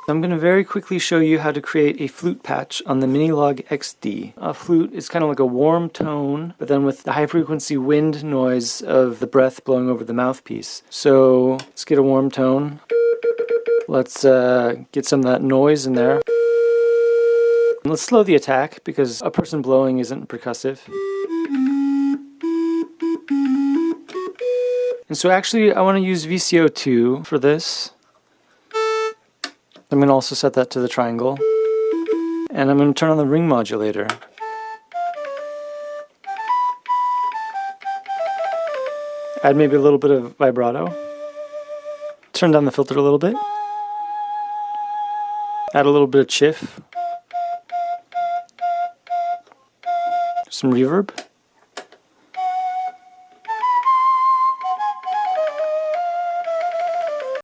I'm going to very quickly show you how to create a flute patch on the minilogue XD. A flute is kind of like a warm tone, but then with the high frequency wind noise of the breath blowing over the mouthpiece. So let's get a warm tone. Let's get some of that noise in there. And let's slow the attack because a person blowing isn't percussive. And so actually I want to use VCO2 for this. I'm going to also set that to the triangle. And I'm going to turn on the ring modulator. Add maybe a little bit of vibrato. Turn down the filter a little bit. Add a little bit of chiff. Some reverb.